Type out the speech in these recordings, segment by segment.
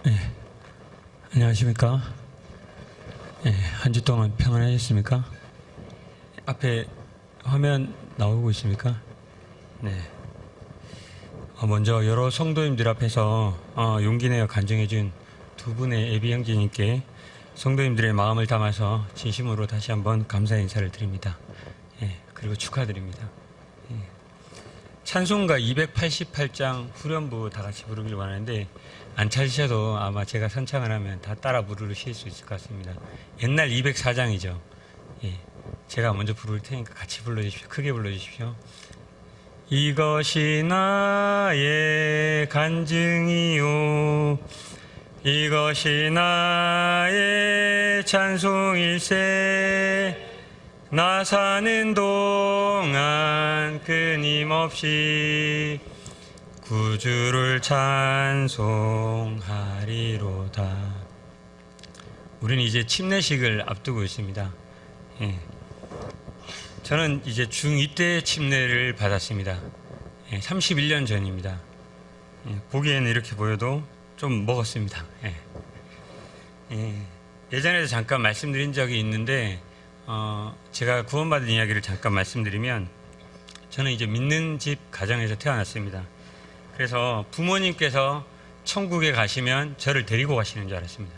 네, 안녕하십니까? 네, 한 주 동안 평안하셨습니까? 앞에 화면 나오고 있습니까? 네. 먼저 여러 성도님들 앞에서 용기 내어 간증해준 두 분의 예비 형제님께 성도님들의 마음을 담아서 진심으로 다시 한번 감사 인사를 드립니다. 예, 그리고 축하드립니다. 예. 찬송가 288장 후렴부 다 같이 부르길 원하는데 안 찾으셔도 아마 제가 선창을 하면 다 따라 부르실 수 있을 것 같습니다. 옛날 204장이죠. 예, 제가 먼저 부를 테니까 같이 불러주십시오. 크게 불러주십시오. 이것이 나의 간증이요 이것이 나의 찬송일세 나 사는 동안 끊임없이 구주를 찬송하리로다. 우리는 이제 침례식을 앞두고 있습니다. 예. 저는 이제 중2 때 침례를 받았습니다. 31년 전입니다. 보기에는 이렇게 보여도 좀 먹었습니다. 예전에도 잠깐 말씀드린 적이 있는데 제가 구원받은 이야기를 잠깐 말씀드리면 저는 이제 믿는 집 가정에서 태어났습니다. 그래서 부모님께서 천국에 가시면 저를 데리고 가시는 줄 알았습니다.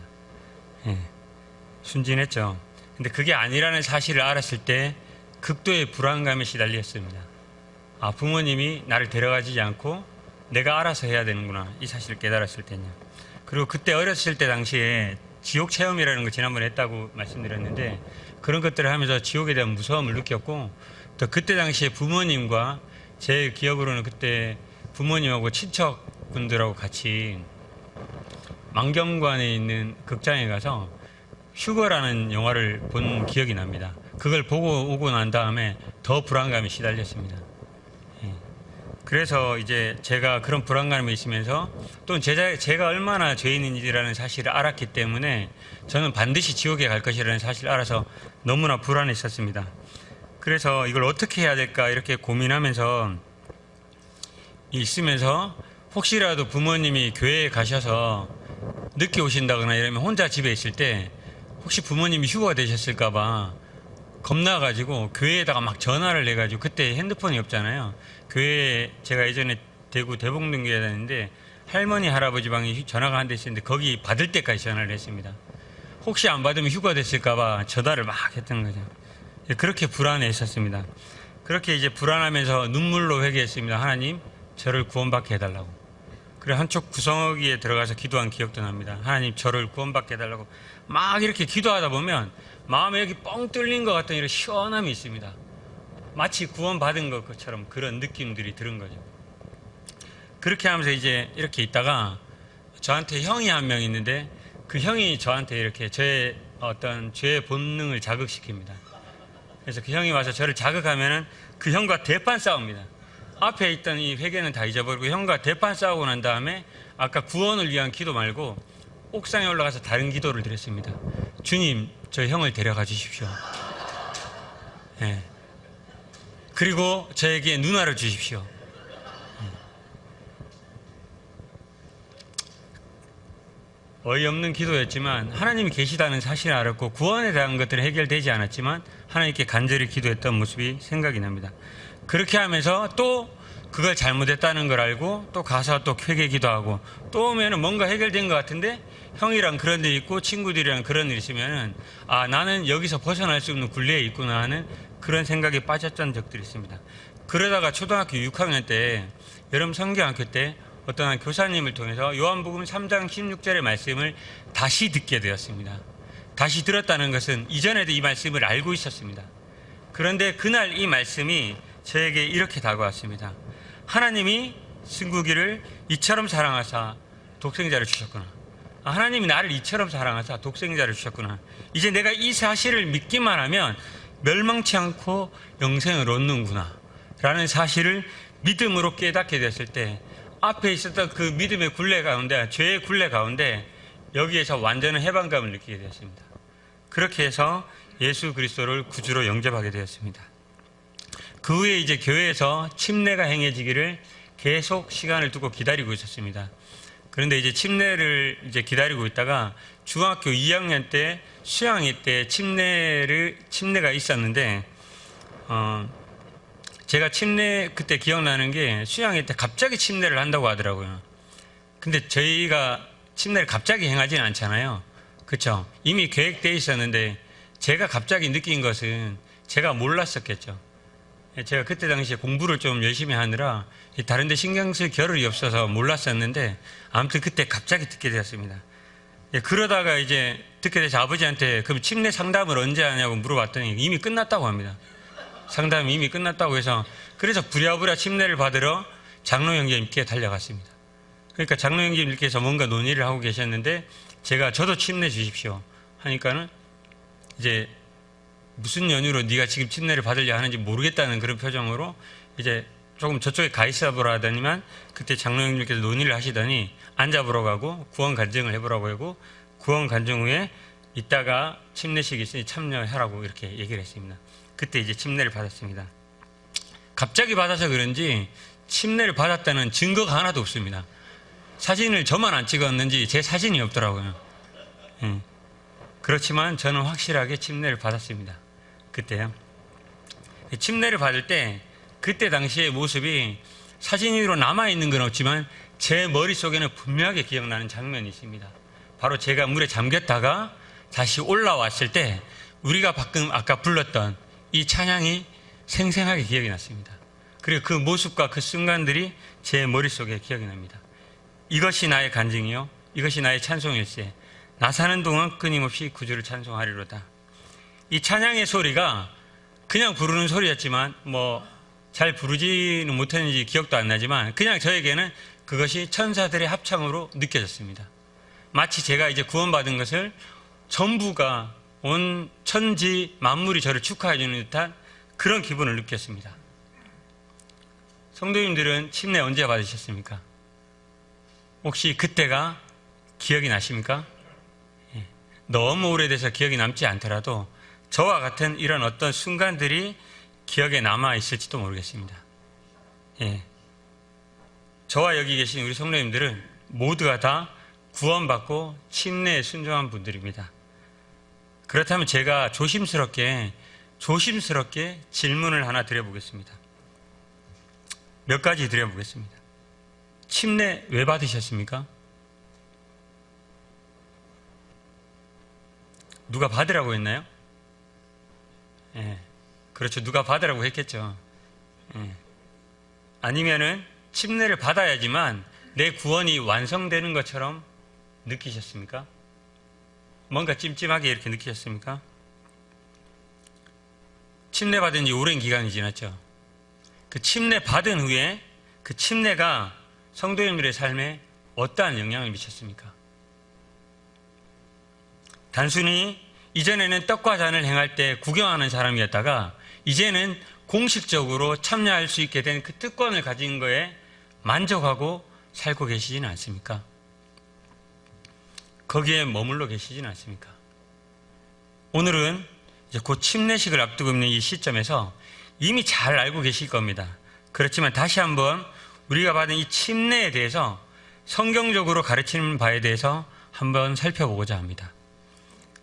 순진했죠. 근데 그게 아니라는 사실을 알았을 때 극도의 불안감에 시달렸습니다. 부모님이 나를 데려가지 않고 내가 알아서 해야 되는구나, 이 사실을 깨달았을 때요. 그리고 그때 어렸을 때 당시에 지옥 체험이라는 거 지난번에 했다고 말씀드렸는데 그런 것들을 하면서 지옥에 대한 무서움을 느꼈고, 또 그때 당시에 부모님과 제 기억으로는 그때 부모님하고 친척분들하고 같이 망경관에 있는 극장에 가서 휴거라는 영화를 본 기억이 납니다. 그걸 보고 오고 난 다음에 더 불안감에 시달렸습니다. 그래서 이제 제가 그런 불안감이 있으면서 또 제가 얼마나 죄인인지라는 사실을 알았기 때문에 저는 반드시 지옥에 갈 것이라는 사실을 알아서 너무나 불안했었습니다. 그래서 이걸 어떻게 해야 될까 이렇게 고민하면서 있으면서 혹시라도 부모님이 교회에 가셔서 늦게 오신다거나 이러면 혼자 집에 있을 때 혹시 부모님이 휴거가 되셨을까 봐 겁나가지고 교회에다가 막 전화를 해가지고, 그때 핸드폰이 없잖아요. 교회에 제가 예전에 대구 대봉동교회 다녔는데 할머니 할아버지 방에 전화가 한 대 있었는데 거기 받을 때까지 전화를 했습니다. 혹시 안 받으면 휴가 됐을까 봐 전화를 막 했던 거죠. 그렇게 불안했었습니다. 그렇게 이제 불안하면서 눈물로 회개했습니다. 하나님, 저를 구원받게 해달라고. 그래 한쪽 구석기에 들어가서 기도한 기억도 납니다. 하나님, 저를 구원받게 해달라고 막 이렇게 기도하다 보면 마음에 여기 뻥 뚫린 것 같은 이런 시원함이 있습니다. 마치 구원받은 것처럼 그런 느낌들이 드는 거죠. 그렇게 하면서 이제 이렇게 있다가 저한테 형이 한 명 있는데 그 형이 저한테 이렇게 저의 어떤 죄의 본능을 자극시킵니다. 그래서 그 형이 와서 저를 자극하면은 그 형과 대판 싸웁니다. 앞에 있던 이 회개는 다 잊어버리고 형과 대판 싸우고 난 다음에 아까 구원을 위한 기도 말고 옥상에 올라가서 다른 기도를 드렸습니다. 주님, 저 형을 데려가 주십시오. 그리고 저에게 누나를 주십시오. 어이없는 기도였지만 하나님이 계시다는 사실을 알았고 구원에 대한 것들은 해결되지 않았지만 하나님께 간절히 기도했던 모습이 생각이 납니다. 그렇게 하면서 또 그걸 잘못했다는 걸 알고 또 가서 또 회개 기도하고 또 오면은 뭔가 해결된 것 같은데 형이랑 그런 일 있고 친구들이랑 그런 일 있으면은 나는 여기서 벗어날 수 없는 굴레에 있구나 하는 그런 생각에 빠졌던 적들이 있습니다. 그러다가 초등학교 6학년 때 여름 성경학교 때 어떤 한 교사님을 통해서 요한복음 3장 16절의 말씀을 다시 듣게 되었습니다. 다시 들었다는 것은 이전에도 이 말씀을 알고 있었습니다. 그런데 그날 이 말씀이 저에게 이렇게 다가왔습니다. 하나님이 승국이를 이처럼 사랑하사 독생자를 주셨구나. 하나님이 나를 이처럼 사랑하사 독생자를 주셨구나. 이제 내가 이 사실을 믿기만 하면 멸망치 않고 영생을 얻는구나 라는 사실을 믿음으로 깨닫게 됐을 때 앞에 있었던 그 믿음의 굴레 가운데, 죄의 굴레 가운데 여기에서 완전한 해방감을 느끼게 되었습니다. 그렇게 해서 예수 그리스도를 구주로 영접하게 되었습니다. 그 후에 이제 교회에서 침례가 행해지기를 계속 시간을 두고 기다리고 있었습니다. 그런데 이제 침례를 이제 기다리고 있다가 중학교 2학년 때 수양회 때 침례가 있었는데, 제가 그때 기억나는 게 수양회 때 갑자기 침례를 한다고 하더라고요. 근데 저희가 침례를 갑자기 행하지는 않잖아요. 그렇죠? 이미 계획되어 있었는데 제가 갑자기 느낀 것은 제가 몰랐었겠죠. 제가 그때 당시에 공부를 좀 열심히 하느라 다른 데 신경 쓸 겨를이 없어서 몰랐었는데, 아무튼 그때 갑자기 듣게 되었습니다. 그러다가 이제 듣게 돼서 아버지한테 그럼 침례 상담을 언제 하냐고 물어봤더니 이미 끝났다고 합니다. 상담이 이미 끝났다고 해서, 그래서 부랴부랴 침례를 받으러 장로 형제님께 달려갔습니다. 그러니까 장로 형제님께서 뭔가 논의를 하고 계셨는데, 저도 침례 주십시오 하니까는 이제 무슨 연유로 네가 지금 침례를 받으려 하는지 모르겠다는 그런 표정으로 이제 조금 저쪽에 가 있어 보라 하더니만, 그때 장로 형님께서 논의를 하시더니 앉아보러 가고 구원 간증을 해보라고 하고, 구원 간증 후에 이따가 침례식이 있으니 참여하라고 이렇게 얘기를 했습니다. 그때 이제 침례를 받았습니다. 갑자기 받아서 그런지 침례를 받았다는 증거가 하나도 없습니다. 사진을 저만 안 찍었는지 제 사진이 없더라고요. 그렇지만 저는 확실하게 침례를 받았습니다. 그때요. 침례를 받을 때 그때 당시의 모습이 사진으로 남아있는 건 없지만 제 머릿속에는 분명하게 기억나는 장면이 있습니다. 바로 제가 물에 잠겼다가 다시 올라왔을 때 우리가 방금 아까 불렀던 이 찬양이 생생하게 기억이 났습니다. 그리고 그 모습과 그 순간들이 제 머릿속에 기억이 납니다. 이것이 나의 간증이요, 이것이 나의 찬송일세. 나 사는 동안 끊임없이 구주를 찬송하리로다. 이 찬양의 소리가 그냥 부르는 소리였지만 잘 부르지는 못했는지 기억도 안 나지만 그냥 저에게는 그것이 천사들의 합창으로 느껴졌습니다. 마치 제가 이제 구원받은 것을 전부가 온 천지 만물이 저를 축하해 주는 듯한 그런 기분을 느꼈습니다. 성도님들은 침례 언제 받으셨습니까? 혹시 그때가 기억이 나십니까? 너무 오래돼서 기억이 남지 않더라도 저와 같은 이런 어떤 순간들이 기억에 남아 있을지도 모르겠습니다. 저와 여기 계신 우리 성도님들은 모두가 다 구원받고 침례에 순종한 분들입니다. 그렇다면 제가 조심스럽게 질문을 하나 드려보겠습니다. 몇 가지 드려보겠습니다. 침례 왜 받으셨습니까? 누가 받으라고 했나요? 그렇죠. 누가 받으라고 했겠죠. 아니면은 침례를 받아야지만 내 구원이 완성되는 것처럼 느끼셨습니까? 뭔가 찜찜하게 이렇게 느끼셨습니까? 침례 받은 지 오랜 기간이 지났죠. 그 침례 받은 후에 그 침례가 성도님들의 삶에 어떠한 영향을 미쳤습니까? 단순히 이전에는 떡과 잔을 행할 때 구경하는 사람이었다가 이제는 공식적으로 참여할 수 있게 된 그 특권을 가진 거에 만족하고 살고 계시지는 않습니까? 거기에 머물러 계시지는 않습니까? 오늘은 이제 곧 침례식을 앞두고 있는 이 시점에서 이미 잘 알고 계실 겁니다. 그렇지만 다시 한번 우리가 받은 이 침례에 대해서 성경적으로 가르치는 바에 대해서 한번 살펴보고자 합니다.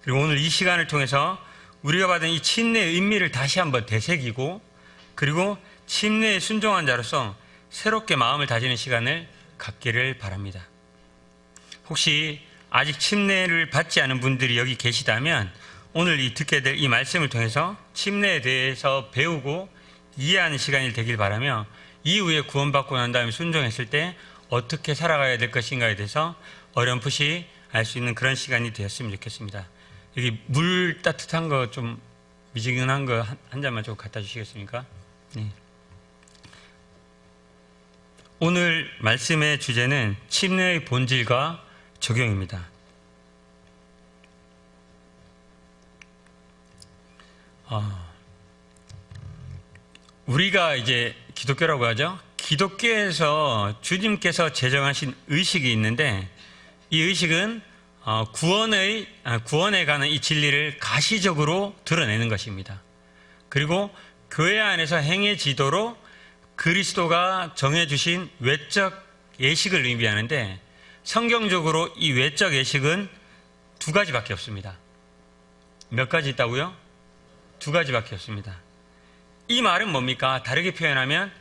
그리고 오늘 이 시간을 통해서 우리가 받은 이 침례의 의미를 다시 한번 되새기고, 그리고 침례에 순종한 자로서 새롭게 마음을 다지는 시간을 갖기를 바랍니다. 혹시 아직 침례를 받지 않은 분들이 여기 계시다면 오늘 듣게 될 이 말씀을 통해서 침례에 대해서 배우고 이해하는 시간이 되길 바라며, 이후에 구원받고 난 다음에 순종했을 때 어떻게 살아가야 될 것인가에 대해서 어렴풋이 알 수 있는 그런 시간이 되었으면 좋겠습니다. 여기 물 따뜻한 거 좀 미지근한 거 한 잔만 좀 갖다 주시겠습니까? 네. 오늘 말씀의 주제는 침례의 본질과 적용입니다. 우리가 이제 기독교라고 하죠. 기독교에서 주님께서 제정하신 의식이 있는데, 이 의식은 구원에 관한 이 진리를 가시적으로 드러내는 것입니다. 그리고 교회 안에서 행해지도록 그리스도가 정해주신 외적 예식을 의미하는데, 성경적으로 이 외적 예식은 두 가지밖에 없습니다. 몇 가지 있다고요? 두 가지밖에 없습니다. 이 말은 뭡니까? 다르게 표현하면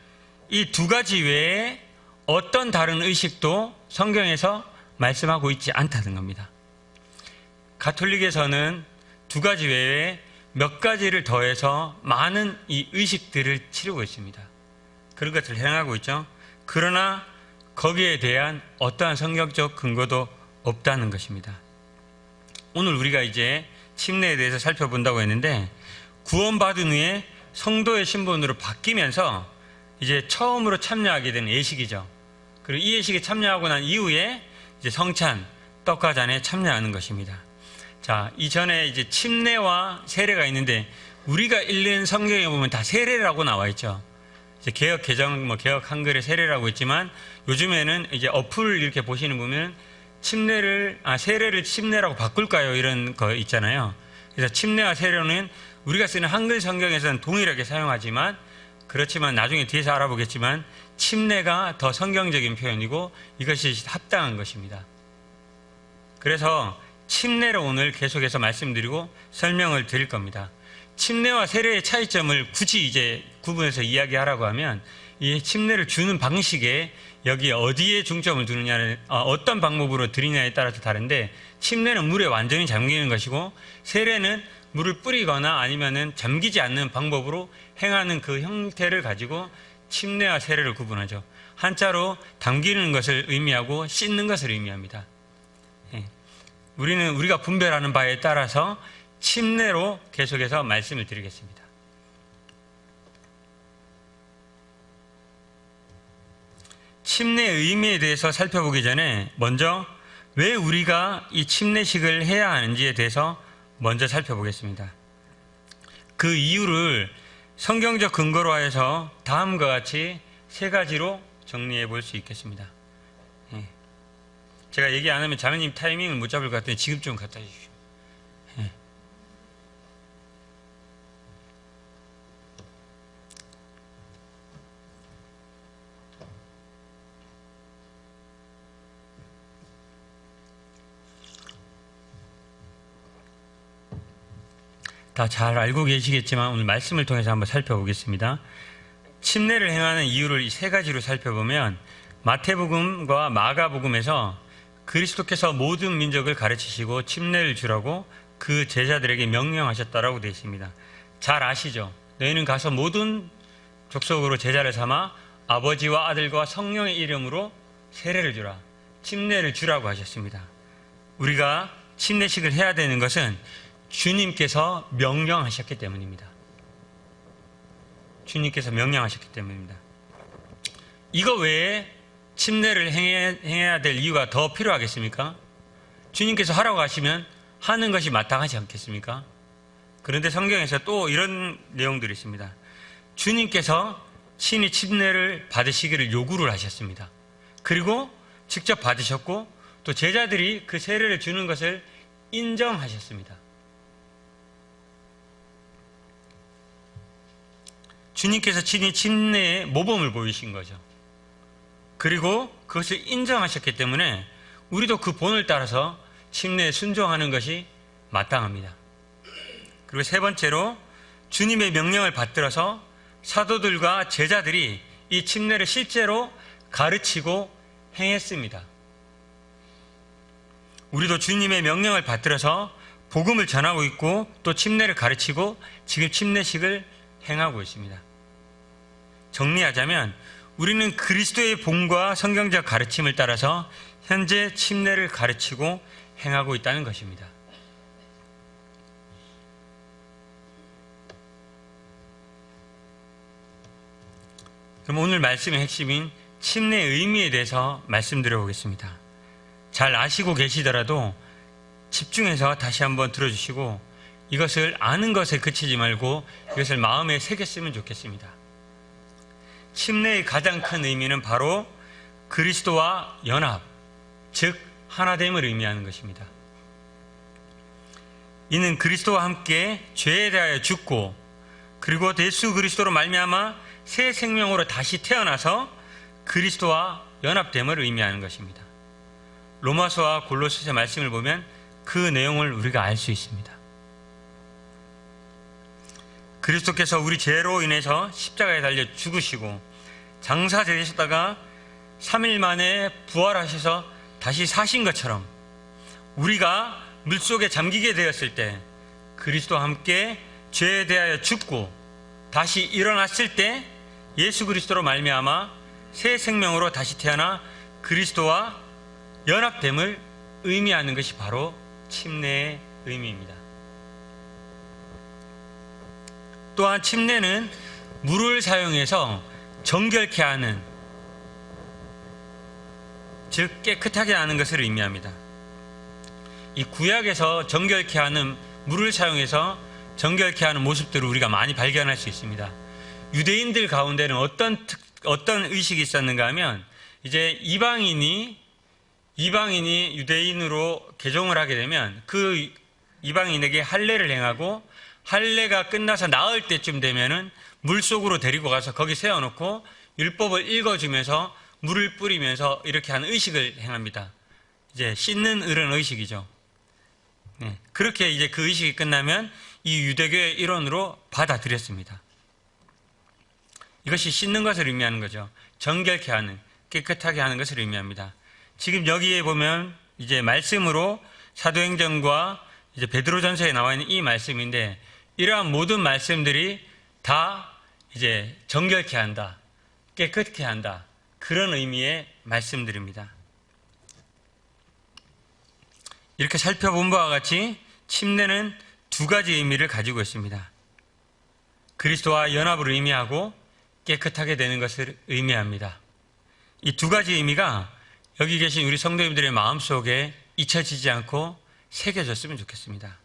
이 두 가지 외에 어떤 다른 의식도 성경에서 말씀하고 있지 않다는 겁니다. 가톨릭에서는 두 가지 외에 몇 가지를 더해서 많은 이 의식들을 치르고 있습니다. 그런 것을 행하고 있죠. 그러나 거기에 대한 어떠한 성경적 근거도 없다는 것입니다. 오늘 우리가 이제 침례에 대해서 살펴본다고 했는데, 구원받은 후에 성도의 신분으로 바뀌면서 이제 처음으로 참여하게 되는 예식이죠. 그리고 이 예식에 참여하고 난 이후에 이제 성찬, 떡과 잔에 참여하는 것입니다. 자, 이전에 이제 침례와 세례가 있는데, 우리가 읽는 성경에 보면 다 세례라고 나와 있죠. 이제 개혁 개정, 개혁 한글의 세례라고 있지만, 요즘에는 이제 어플 이렇게 보시는 보면 세례를 침례라고 바꿀까요? 이런 거 있잖아요. 그래서 침례와 세례는 우리가 쓰는 한글 성경에서는 동일하게 사용하지만, 그렇지만 나중에 뒤에서 알아보겠지만 침례가 더 성경적인 표현이고 이것이 합당한 것입니다. 그래서 침례를 오늘 계속해서 말씀드리고 설명을 드릴 겁니다. 침례와 세례의 차이점을 굳이 이제 구분해서 이야기하라고 하면, 이 침례를 주는 방식에 여기 어디에 중점을 두느냐는, 어떤 방법으로 드리냐에 따라서 다른데, 침례는 물에 완전히 잠기는 것이고 세례는 물을 뿌리거나 아니면은 잠기지 않는 방법으로 행하는 그 형태를 가지고 침례와 세례를 구분하죠. 한자로 담기는 것을 의미하고 씻는 것을 의미합니다. 우리가 분별하는 바에 따라서 침례로 계속해서 말씀을 드리겠습니다. 침례의 의미에 대해서 살펴보기 전에 먼저 왜 우리가 이 침례식을 해야 하는지에 대해서 먼저 살펴보겠습니다. 그 이유를 성경적 근거로 하여서 다음과 같이 세 가지로 정리해 볼 수 있겠습니다. 제가 얘기 안 하면 자매님 타이밍을 못 잡을 것 같으니 지금 좀 갖다 주십시오. 다 잘 알고 계시겠지만 오늘 말씀을 통해서 한번 살펴보겠습니다. 침례를 행하는 이유를 이 세 가지로 살펴보면, 마태복음과 마가복음에서 그리스도께서 모든 민족을 가르치시고 침례를 주라고 그 제자들에게 명령하셨다라고 되어 있습니다. 잘 아시죠? 너희는 가서 모든 족속으로 제자를 삼아 아버지와 아들과 성령의 이름으로 세례를 주라, 침례를 주라고 하셨습니다. 우리가 침례식을 해야 되는 것은 주님께서 명령하셨기 때문입니다. 주님께서 명령하셨기 때문입니다. 이거 외에 침례를 행해야 될 이유가 더 필요하겠습니까? 주님께서 하라고 하시면 하는 것이 마땅하지 않겠습니까? 그런데 성경에서 또 이런 내용들이 있습니다. 주님께서 친히 침례를 받으시기를 요구를 하셨습니다. 그리고 직접 받으셨고 또 제자들이 그 세례를 주는 것을 인정하셨습니다. 주님께서 친히 침례의 모범을 보이신 거죠. 그리고 그것을 인정하셨기 때문에 우리도 그 본을 따라서 침례에 순종하는 것이 마땅합니다. 그리고 세 번째로, 주님의 명령을 받들어서 사도들과 제자들이 이 침례를 실제로 가르치고 행했습니다. 우리도 주님의 명령을 받들어서 복음을 전하고 있고 또 침례를 가르치고 지금 침례식을 행하고 있습니다. 정리하자면 우리는 그리스도의 본과 성경적 가르침을 따라서 현재 침례를 가르치고 행하고 있다는 것입니다. 그럼 오늘 말씀의 핵심인 침례의 의미에 대해서 말씀드려 보겠습니다. 잘 아시고 계시더라도 집중해서 다시 한번 들어주시고 이것을 아는 것에 그치지 말고 이것을 마음에 새겼으면 좋겠습니다. 침례의 가장 큰 의미는 바로 그리스도와 연합, 즉 하나됨을 의미하는 것입니다. 이는 그리스도와 함께 죄에 대하여 죽고 그리고 예수 그리스도로 말미암아 새 생명으로 다시 태어나서 그리스도와 연합됨을 의미하는 것입니다. 로마서와 골로새서 말씀을 보면 그 내용을 우리가 알 수 있습니다. 그리스도께서 우리 죄로 인해서 십자가에 달려 죽으시고 장사 되셨다가 3일 만에 부활하셔서 다시 사신 것처럼 우리가 물속에 잠기게 되었을 때 그리스도와 함께 죄에 대하여 죽고 다시 일어났을 때 예수 그리스도로 말미암아 새 생명으로 다시 태어나 그리스도와 연합됨을 의미하는 것이 바로 침례의 의미입니다. 또한 침례는 물을 사용해서 정결케 하는, 즉 깨끗하게 하는 것을 의미합니다. 이 구약에서 정결케 하는, 물을 사용해서 정결케 하는 모습들을 우리가 많이 발견할 수 있습니다. 유대인들 가운데는 어떤 의식이 있었는가 하면, 이제 이방인이 유대인으로 개종을 하게 되면 그 이방인에게 할례를 행하고 할례가 끝나서 나을 때쯤 되면은 물속으로 데리고 가서 거기 세워놓고 율법을 읽어주면서 물을 뿌리면서 이렇게 하는 의식을 행합니다. 이제 씻는 이런 의식이죠. 네, 그렇게 이제 그 의식이 끝나면 이 유대교의 일원으로 받아들였습니다. 이것이 씻는 것을 의미하는 거죠. 정결케 하는, 깨끗하게 하는 것을 의미합니다. 지금 여기에 보면 이제 말씀으로 사도행전과 이제 베드로전서에 나와 있는 이 말씀인데, 이러한 모든 말씀들이 다 이제 정결케 한다, 깨끗게 한다, 그런 의미의 말씀들입니다. 이렇게 살펴본 바와 같이 침례는 두 가지 의미를 가지고 있습니다. 그리스도와 연합을 의미하고 깨끗하게 되는 것을 의미합니다. 이 두 가지 의미가 여기 계신 우리 성도님들의 마음속에 잊혀지지 않고 새겨졌으면 좋겠습니다.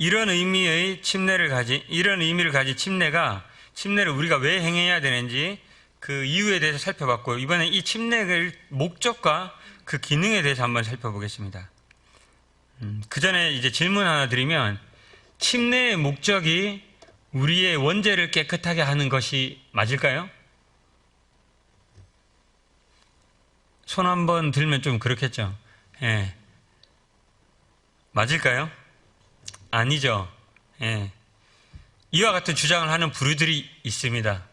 이런 의미를 가진 침례를 우리가 왜 행해야 되는지 그 이유에 대해서 살펴봤고, 이번에 이 침례의 목적과 그 기능에 대해서 한번 살펴보겠습니다. 그 전에 이제 질문 하나 드리면, 침례의 목적이 우리의 원죄를 깨끗하게 하는 것이 맞을까요? 손 한번 들면 좀 그렇겠죠. 예. 맞을까요? 아니죠. 예. 이와 같은 주장을 하는 부류들이 있습니다.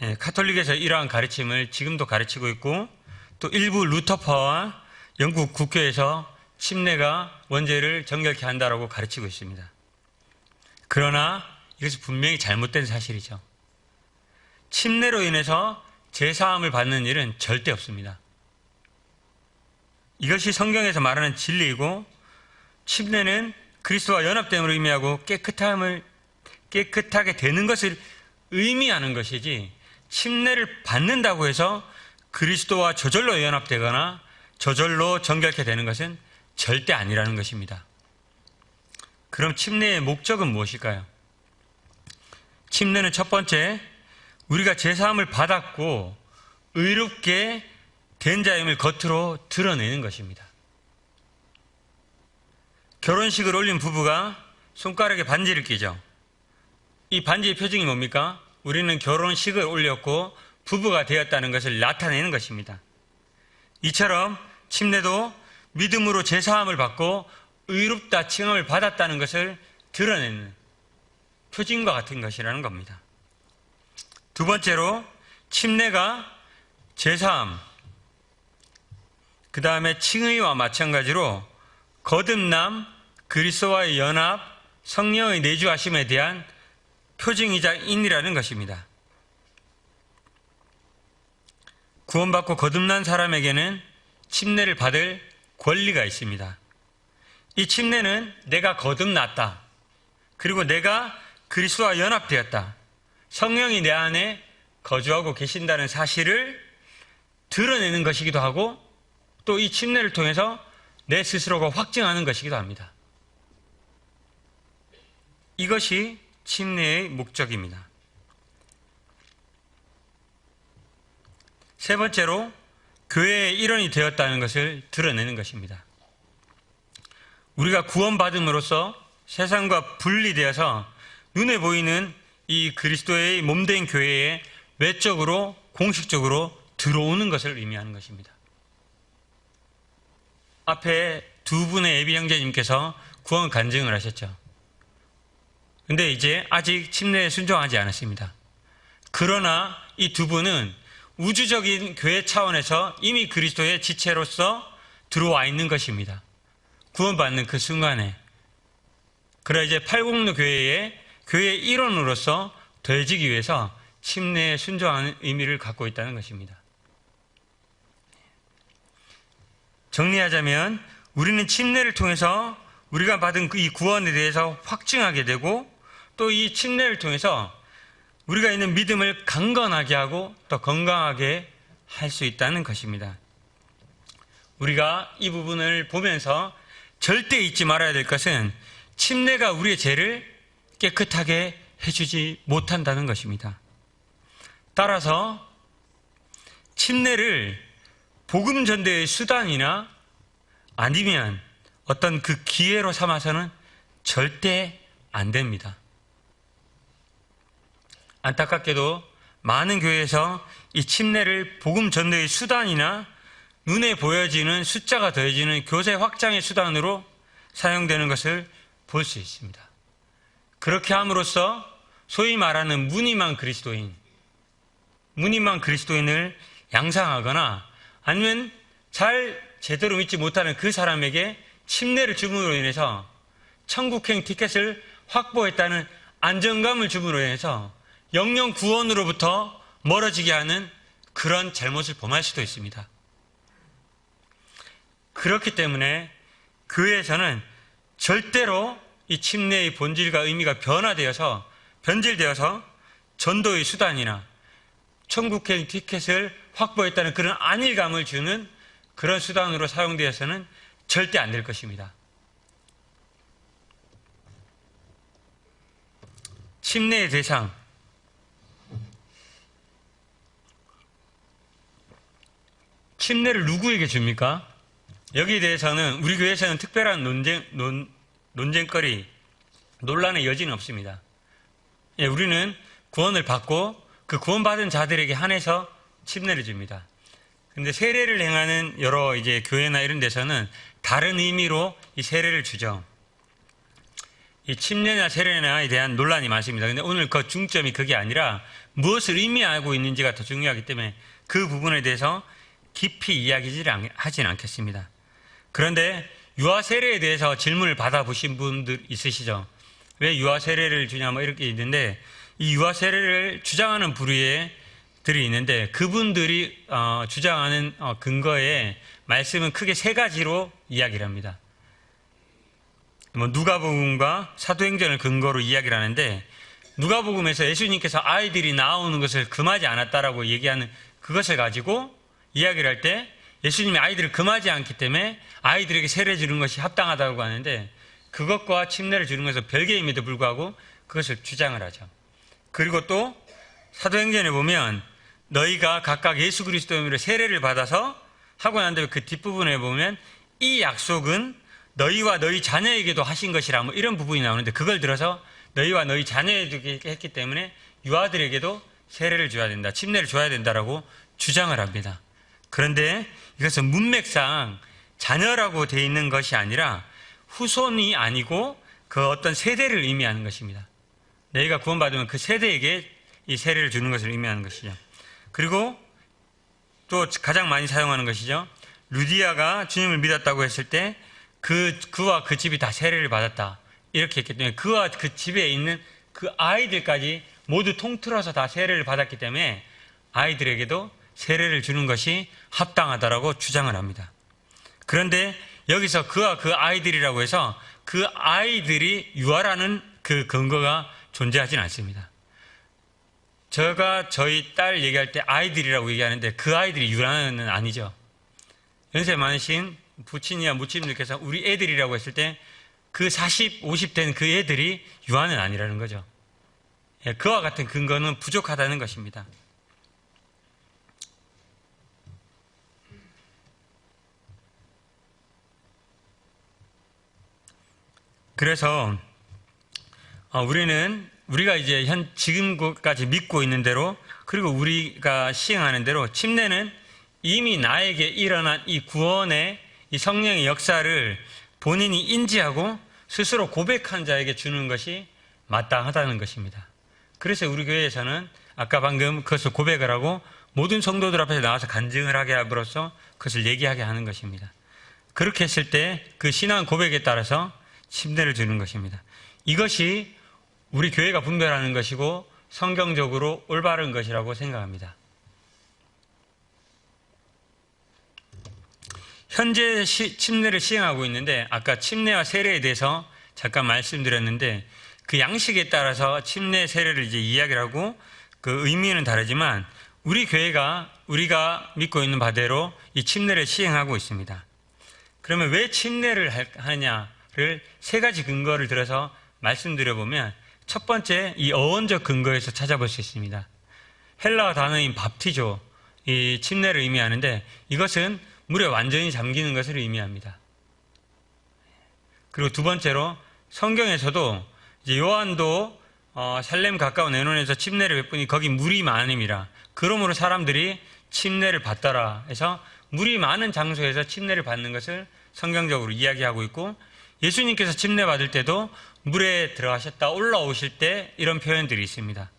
예. 카톨릭에서 이러한 가르침을 지금도 가르치고 있고, 또 일부 루터파와 영국 국교에서 침례가 원죄를 정결케 한다라고 가르치고 있습니다. 그러나 이것이 분명히 잘못된 사실이죠. 침례로 인해서 제사함을 받는 일은 절대 없습니다. 이것이 성경에서 말하는 진리이고, 침례는 그리스도와 연합됨을 의미하고 깨끗하게 되는 것을 의미하는 것이지, 침례를 받는다고 해서 그리스도와 저절로 연합되거나 저절로 정결케 되는 것은 절대 아니라는 것입니다. 그럼 침례의 목적은 무엇일까요? 침례는 첫 번째, 우리가 제사함을 받았고 의롭게 된 자임을 겉으로 드러내는 것입니다. 결혼식을 올린 부부가 손가락에 반지를 끼죠. 이 반지의 표징이 뭡니까? 우리는 결혼식을 올렸고 부부가 되었다는 것을 나타내는 것입니다. 이처럼 침례도 믿음으로 제사함을 받고 의롭다 칭함을 받았다는 것을 드러내는 표징과 같은 것이라는 겁니다. 두 번째로, 침례가 제사함, 그 다음에 칭의와 마찬가지로 거듭남, 그리스도와의 연합, 성령의 내주하심에 대한 표징이자 인이라는 것입니다. 구원받고 거듭난 사람에게는 침례를 받을 권리가 있습니다. 이 침례는 내가 거듭났다, 그리고 내가 그리스도와 연합되었다, 성령이 내 안에 거주하고 계신다는 사실을 드러내는 것이기도 하고, 또 이 침례를 통해서 내 스스로가 확증하는 것이기도 합니다. 이것이 침례의 목적입니다. 세 번째로, 교회의 일원이 되었다는 것을 드러내는 것입니다. 우리가 구원받음으로써 세상과 분리되어서 눈에 보이는 이 그리스도의 몸된 교회에 외적으로 공식적으로 들어오는 것을 의미하는 것입니다. 앞에 두 분의 예비 형제님께서 구원 간증을 하셨죠. 근데 이제 아직 침례에 순종하지 않았습니다. 그러나 이 두 분은 우주적인 교회 차원에서 이미 그리스도의 지체로서 들어와 있는 것입니다. 구원받는 그 순간에. 그러나 이제 팔공로 교회의 교회 일원으로서 더해지기 위해서 침례에 순종하는 의미를 갖고 있다는 것입니다. 정리하자면 우리는 침례를 통해서 우리가 받은 이 구원에 대해서 확증하게 되고, 또 이 침례를 통해서 우리가 있는 믿음을 강건하게 하고 또 건강하게 할 수 있다는 것입니다. 우리가 이 부분을 보면서 절대 잊지 말아야 될 것은 침례가 우리의 죄를 깨끗하게 해주지 못한다는 것입니다. 따라서 침례를 복음 전도의 수단이나 아니면 어떤 그 기회로 삼아서는 절대 안 됩니다. 안타깝게도 많은 교회에서 이 침례를 복음 전도의 수단이나 눈에 보여지는 숫자가 더해지는 교세 확장의 수단으로 사용되는 것을 볼 수 있습니다. 그렇게 함으로써 소위 말하는 무늬만 그리스도인을 양상하거나 아니면 잘 제대로 믿지 못하는 그 사람에게 침례를 줌으로 인해서 천국행 티켓을 확보했다는 안정감을 줌으로 인해서 영영 구원으로부터 멀어지게 하는 그런 잘못을 범할 수도 있습니다. 그렇기 때문에 교회에서는 절대로 이 침례의 본질과 의미가 변질되어서 전도의 수단이나 천국행 티켓을 확보했다는 그런 안일감을 주는 그런 수단으로 사용되어서는 절대 안 될 것입니다. 침례의 대상, 침례를 누구에게 줍니까? 여기에 대해서는 우리 교회에서는 특별한 논쟁거리, 논란의 여지는 없습니다. 우리는 구원을 받고 그 구원받은 자들에게 한해서 침례를 줍니다. 근데 세례를 행하는 여러 이제 교회나 이런 데서는 다른 의미로 이 세례를 주죠. 이 침례나 세례나에 대한 논란이 많습니다. 근데 오늘 그 중점이 그게 아니라 무엇을 의미하고 있는지가 더 중요하기 때문에 그 부분에 대해서 깊이 하진 않겠습니다. 그런데 유아 세례에 대해서 질문을 받아보신 분들 있으시죠? 왜 유아 세례를 주냐 뭐 이렇게 있는데, 이 유아 세례를 주장하는 부류들이 있는데 그분들이 주장하는 근거의 말씀은 크게 세 가지로 이야기를 합니다. 누가복음과 사도행전을 근거로 이야기를 하는데, 누가복음에서 예수님께서 아이들이 나오는 것을 금하지 않았다라고 얘기하는 그것을 가지고 이야기를 할 때 예수님이 아이들을 금하지 않기 때문에 아이들에게 세례 주는 것이 합당하다고 하는데, 그것과 침례를 주는 것은 별개임에도 불구하고 그것을 주장을 하죠. 그리고 또 사도행전에 보면 너희가 각각 예수 그리스도의 이름으로 세례를 받아서 하고 난 다음에 그 뒷부분에 보면 이 약속은 너희와 너희 자녀에게도 하신 것이라 뭐 이런 부분이 나오는데, 그걸 들어서 너희와 너희 자녀에게 했기 때문에 유아들에게도 세례를 줘야 된다, 침례를 줘야 된다라고 주장을 합니다. 그런데 이것은 문맥상 자녀라고 되어 있는 것이 아니라 후손이 아니고 그 어떤 세대를 의미하는 것입니다. 너희가 구원받으면 그 세대에게 이 세례를 주는 것을 의미하는 것이죠. 그리고 또 가장 많이 사용하는 것이죠. 루디아가 주님을 믿었다고 했을 때 그와 그 집이 다 세례를 받았다, 이렇게 했기 때문에 그와 그 집에 있는 그 아이들까지 모두 통틀어서 다 세례를 받았기 때문에 아이들에게도 세례를 주는 것이 합당하다라고 주장을 합니다. 그런데 여기서 그와 그 아이들이라고 해서 그 아이들이 유아라는 그 근거가 존재하지는 않습니다. 제가 저희 딸 얘기할 때 아이들이라고 얘기하는데 그 아이들이 유아는 아니죠. 연세 많으신 부친이나 무친님들께서 우리 애들이라고 했을 때 그 40, 50 된 그 애들이 유아는 아니라는 거죠. 그와 같은 근거는 부족하다는 것입니다. 그래서 우리는 우리가 이제 지금까지 믿고 있는 대로, 그리고 우리가 시행하는 대로 침례는 이미 나에게 일어난 이 구원의 이 성령의 역사를 본인이 인지하고 스스로 고백한 자에게 주는 것이 마땅하다는 것입니다. 그래서 우리 교회에서는 아까 방금 그것을 고백을 하고 모든 성도들 앞에서 나와서 간증을 하게 함으로써 그것을 얘기하게 하는 것입니다. 그렇게 했을 때 그 신앙 고백에 따라서 침례를 주는 것입니다. 이것이 우리 교회가 분별하는 것이고 성경적으로 올바른 것이라고 생각합니다. 현재 침례를 시행하고 있는데, 아까 침례와 세례에 대해서 잠깐 말씀드렸는데, 그 양식에 따라서 침례, 세례를 이제 이야기를 하고 그 의미는 다르지만 우리 교회가 우리가 믿고 있는 바대로 이 침례를 시행하고 있습니다. 그러면 왜 침례를 하냐를 세 가지 근거를 들어서 말씀드려보면, 첫 번째, 이 어원적 근거에서 찾아볼 수 있습니다. 헬라어 단어인 밥티조, 이 침례를 의미하는데 이것은 물에 완전히 잠기는 것을 의미합니다. 그리고 두 번째로, 성경에서도 이제 요한도 살렘 가까운 에논에서 침례를 베푸니 거기 물이 많음이라, 그러므로 사람들이 침례를 받더라 해서 물이 많은 장소에서 침례를 받는 것을 성경적으로 이야기하고 있고, 예수님께서 침례 받을 때도 물에 들어가셨다 올라오실 때 이런 표현들이 있습니다.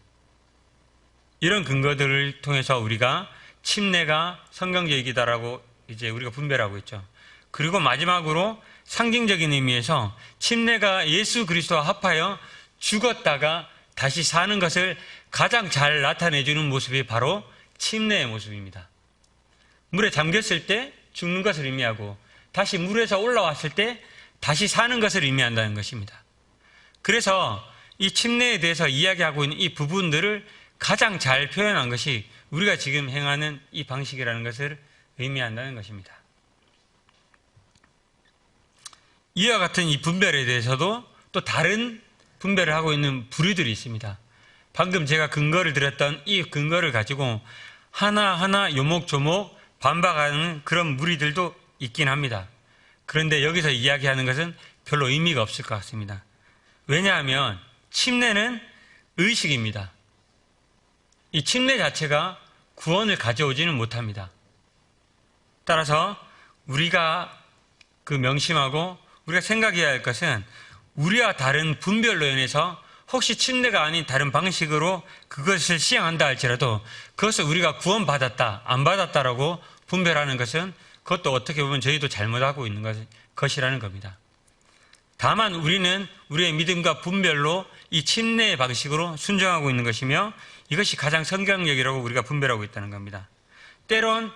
이런 근거들을 통해서 우리가 침례가 성경적이다라고 이제 우리가 분별하고 있죠. 그리고 마지막으로 상징적인 의미에서 침례가 예수 그리스도와 합하여 죽었다가 다시 사는 것을 가장 잘 나타내주는 모습이 바로 침례의 모습입니다. 물에 잠겼을 때 죽는 것을 의미하고, 다시 물에서 올라왔을 때 다시 사는 것을 의미한다는 것입니다. 그래서 이 침례에 대해서 이야기하고 있는 이 부분들을 가장 잘 표현한 것이 우리가 지금 행하는 이 방식이라는 것을 의미한다는 것입니다. 이와 같은 이 분별에 대해서도 또 다른 분별을 하고 있는 부류들이 있습니다. 방금 제가 근거를 드렸던 이 근거를 가지고 하나하나 요목조목 반박하는 그런 무리들도 있긴 합니다. 그런데 여기서 이야기하는 것은 별로 의미가 없을 것 같습니다. 왜냐하면 침례는 의식입니다. 이 침례 자체가 구원을 가져오지는 못합니다. 따라서 우리가 그 명심하고 우리가 생각해야 할 것은, 우리와 다른 분별로 인해서 혹시 침례가 아닌 다른 방식으로 그것을 시행한다 할지라도 그것을 우리가 구원받았다 안 받았다라고 분별하는 것은, 그것도 어떻게 보면 저희도 잘못하고 있는 것이라는 겁니다. 다만 우리는 우리의 믿음과 분별로 이 침례의 방식으로 순종하고 있는 것이며, 이것이 가장 성경적이라고 우리가 분별하고 있다는 겁니다. 때론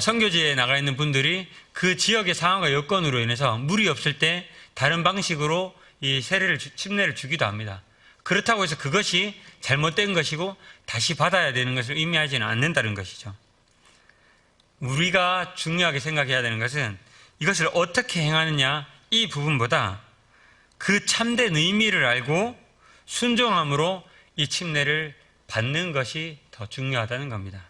선교지에 나가 있는 분들이 그 지역의 상황과 여건으로 인해서 물이 없을 때 다른 방식으로 이 침례를 주기도 합니다. 그렇다고 해서 그것이 잘못된 것이고 다시 받아야 되는 것을 의미하지는 않는다는 것이죠. 우리가 중요하게 생각해야 되는 것은 이것을 어떻게 행하느냐, 이 부분보다 그 참된 의미를 알고 순종함으로 이 침례를 받는 것이 더 중요하다는 겁니다.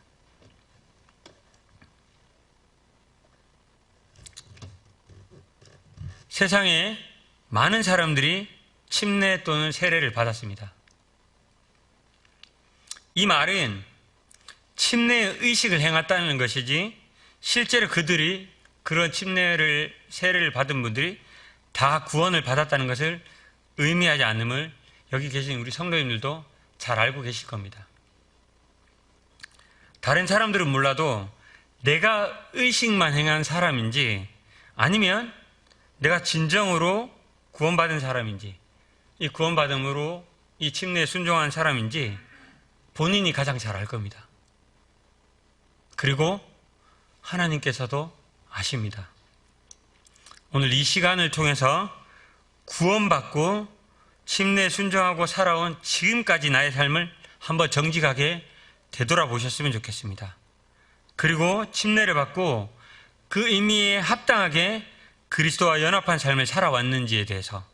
세상에 많은 사람들이 침례 또는 세례를 받았습니다. 이 말은 침례의 의식을 행했다는 것이지, 실제로 그들이 그런 침례를, 세례를 받은 분들이 다 구원을 받았다는 것을 의미하지 않음을 여기 계신 우리 성도님들도 잘 알고 계실 겁니다. 다른 사람들은 몰라도 내가 의식만 행한 사람인지 아니면 내가 진정으로 구원받은 사람인지, 이 구원받음으로 이 침례에 순종한 사람인지 본인이 가장 잘 알 겁니다. 그리고 하나님께서도 아십니다. 오늘 이 시간을 통해서 구원받고 침례에 순종하고 살아온 지금까지 나의 삶을 한번 정직하게 되돌아보셨으면 좋겠습니다. 그리고 침례를 받고 그 의미에 합당하게 그리스도와 연합한 삶을 살아왔는지에 대해서,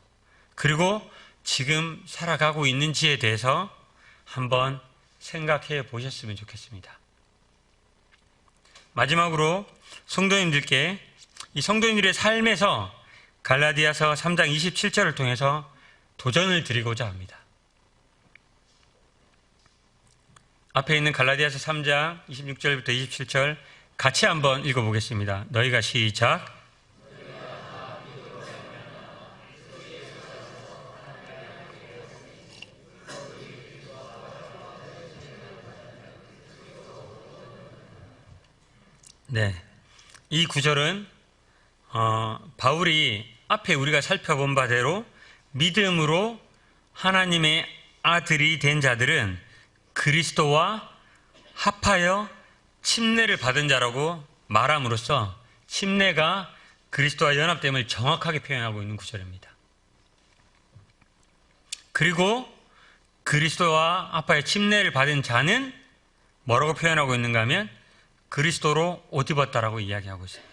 그리고 지금 살아가고 있는지에 대해서 한번 생각해 보셨으면 좋겠습니다. 마지막으로 성도님들께 이 성도님들의 삶에서 갈라디아서 3장 27절을 통해서 도전을 드리고자 합니다. 앞에 있는 갈라디아서 3장 26절부터 27절 같이 한번 읽어보겠습니다. 너희가 시작. 네, 이 구절은 바울이 앞에 우리가 살펴본 바대로 믿음으로 하나님의 아들이 된 자들은 그리스도와 합하여 침례를 받은 자라고 말함으로써 침례가 그리스도와 연합됨을 정확하게 표현하고 있는 구절입니다. 그리고 그리스도와 합하여 침례를 받은 자는 뭐라고 표현하고 있는가 하면 그리스도로 옷 입었다라고 이야기하고 있습니다.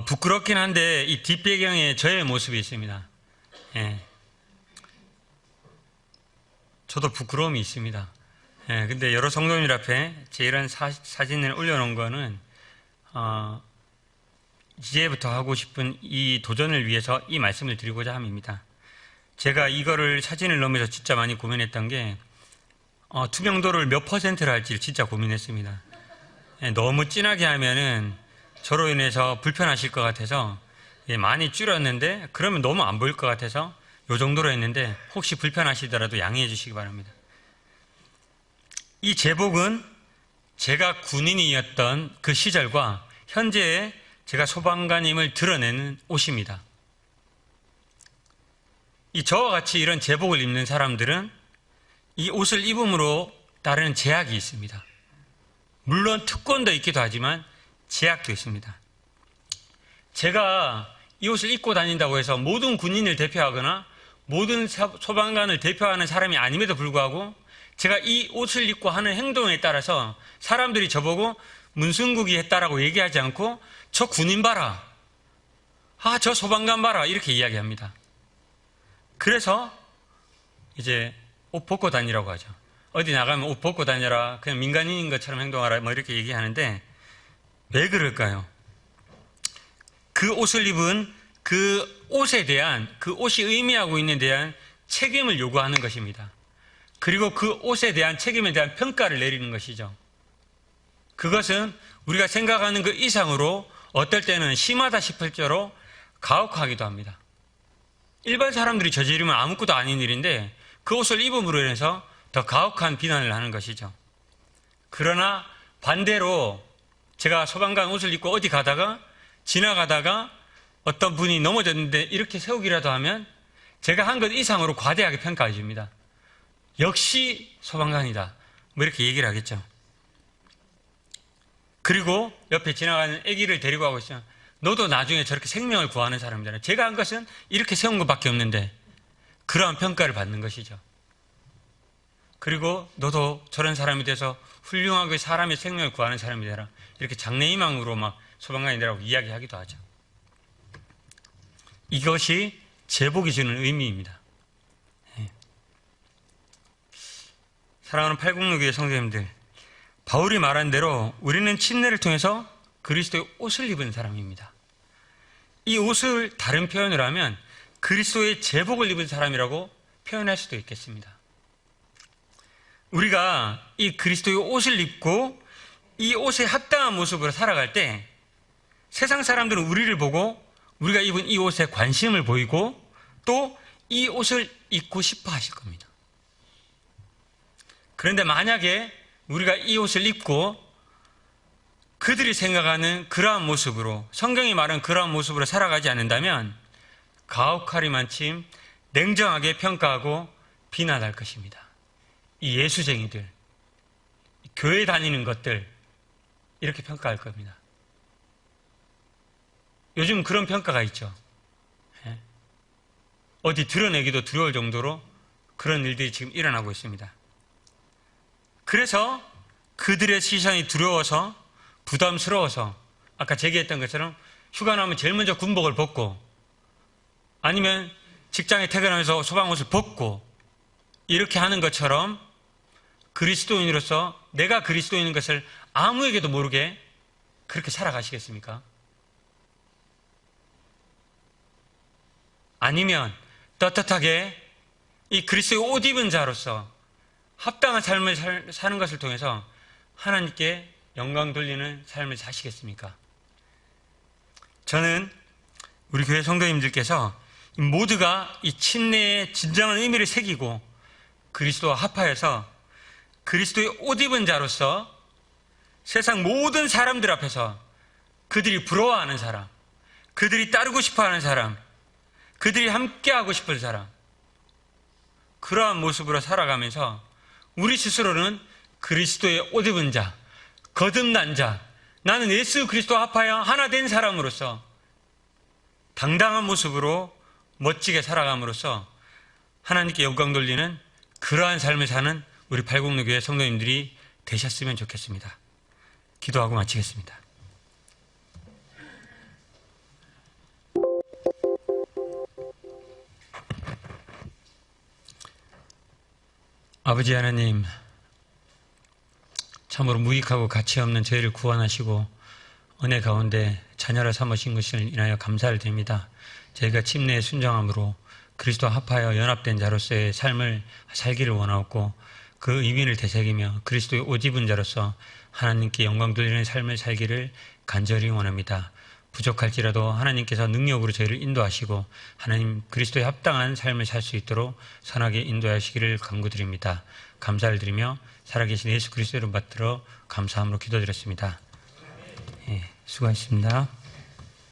부끄럽긴 한데 이 뒷배경에 저의 모습이 있습니다. 예. 저도 부끄러움이 있습니다. 예. 근데 여러 성도님들 앞에 제 이런 사진을 올려놓은 거는 이제부터 하고 싶은 이 도전을 위해서 이 말씀을 드리고자 함입니다. 제가 이거를 사진을 넣으면서 진짜 많이 고민했던 게 투명도를 몇 %를 할지 진짜 고민했습니다. 예. 너무 진하게 하면은 저로 인해서 불편하실 것 같아서 많이 줄였는데 그러면 너무 안 보일 것 같아서 이 정도로 했는데 혹시 불편하시더라도 양해해 주시기 바랍니다. 이 제복은 제가 군인이었던 그 시절과 현재의 제가 소방관임을 드러내는 옷입니다. 이 저와 같이 이런 제복을 입는 사람들은 이 옷을 입음으로 따르는 제약이 있습니다. 물론 특권도 있기도 하지만 제약도 있습니다. 제가 이 옷을 입고 다닌다고 해서 모든 군인을 대표하거나 모든 소방관을 대표하는 사람이 아님에도 불구하고 제가 이 옷을 입고 하는 행동에 따라서 사람들이 저보고 문승국이 했다라고 얘기하지 않고 저 군인 봐라, 저 소방관 봐라 이렇게 이야기합니다. 그래서 이제 옷 벗고 다니라고 하죠. 어디 나가면 옷 벗고 다녀라, 그냥 민간인인 것처럼 행동하라 뭐 이렇게 얘기하는데 왜 그럴까요? 그 옷을 입은 그 옷에 대한, 그 옷이 의미하고 있는 데 대한 책임을 요구하는 것입니다. 그리고 그 옷에 대한 책임에 대한 평가를 내리는 것이죠. 그것은 우리가 생각하는 그 이상으로 어떨 때는 심하다 싶을 정도로 가혹하기도 합니다. 일반 사람들이 저지르면 아무것도 아닌 일인데 그 옷을 입음으로 인해서 더 가혹한 비난을 하는 것이죠. 그러나 반대로 제가 소방관 옷을 입고 어디 가다가 지나가다가 어떤 분이 넘어졌는데 이렇게 세우기라도 하면 제가 한 것 이상으로 과대하게 평가해 줍니다. 역시 소방관이다 뭐 이렇게 얘기를 하겠죠. 그리고 옆에 지나가는 아기를 데리고 가고 있으면 너도 나중에 저렇게 생명을 구하는 사람이잖아요. 제가 한 것은 이렇게 세운 것밖에 없는데 그러한 평가를 받는 것이죠. 그리고 너도 저런 사람이 돼서 훌륭하게 사람의 생명을 구하는 사람이 되라 이렇게 장래희망으로 막 소방관이 되라고 이야기하기도 하죠. 이것이 제복이 주는 의미입니다. 사랑하는 806교회 성도님들, 바울이 말한 대로 우리는 침례를 통해서 그리스도의 옷을 입은 사람입니다. 이 옷을 다른 표현을 하면 그리스도의 제복을 입은 사람이라고 표현할 수도 있겠습니다. 우리가 이 그리스도의 옷을 입고 이 옷에 합당한 모습으로 살아갈 때 세상 사람들은 우리를 보고 우리가 입은 이 옷에 관심을 보이고 또 이 옷을 입고 싶어 하실 겁니다. 그런데 만약에 우리가 이 옷을 입고 그들이 생각하는 그러한 모습으로, 성경이 말하는 그러한 모습으로 살아가지 않는다면 가혹하리만침 냉정하게 평가하고 비난할 것입니다. 이 예수쟁이들, 교회 다니는 것들 이렇게 평가할 겁니다. 요즘 그런 평가가 있죠. 어디 드러내기도 두려울 정도로 그런 일들이 지금 일어나고 있습니다. 그래서 그들의 시선이 두려워서 부담스러워서 아까 제기했던 것처럼 휴가 나면 제일 먼저 군복을 벗고 아니면 직장에 퇴근하면서 소방옷을 벗고 이렇게 하는 것처럼 그리스도인으로서 내가 그리스도인인 것을 아무에게도 모르게 그렇게 살아가시겠습니까? 아니면 떳떳하게 이 그리스도의 옷 입은 자로서 합당한 삶을 사는 것을 통해서 하나님께 영광 돌리는 삶을 사시겠습니까? 저는 우리 교회 성도님들께서 모두가 이 침례의 진정한 의미를 새기고 그리스도와 합하여서 그리스도의 옷 입은 자로서 세상 모든 사람들 앞에서 그들이 부러워하는 사람, 그들이 따르고 싶어하는 사람, 그들이 함께하고 싶은 사람, 그러한 모습으로 살아가면서 우리 스스로는 그리스도의 옷 입은 자, 거듭난 자, 나는 예수 그리스도와 합하여 하나 된 사람으로서 당당한 모습으로 멋지게 살아감으로써 하나님께 영광 돌리는 그러한 삶을 사는 우리 팔공로교회 성도님들이 되셨으면 좋겠습니다. 기도하고 마치겠습니다. 아버지 하나님, 참으로 무익하고 가치 없는 저희를 구원하시고 은혜 가운데 자녀를 삼으신 것을 인하여 감사를 드립니다. 저희가 침례에 순종함으로 그리스도와 합하여 연합된 자로서의 삶을 살기를 원하옵고 그 의미를 되새기며 그리스도의 옷 입은 자로서 하나님께 영광 돌리는 삶을 살기를 간절히 원합니다. 부족할지라도 하나님께서 능력으로 저희를 인도하시고 하나님 그리스도에 합당한 삶을 살 수 있도록 선하게 인도하시기를 간구드립니다. 감사를 드리며 살아계신 예수 그리스도 이름 받들어 감사함으로 기도드렸습니다. 예, 수고하셨습니다.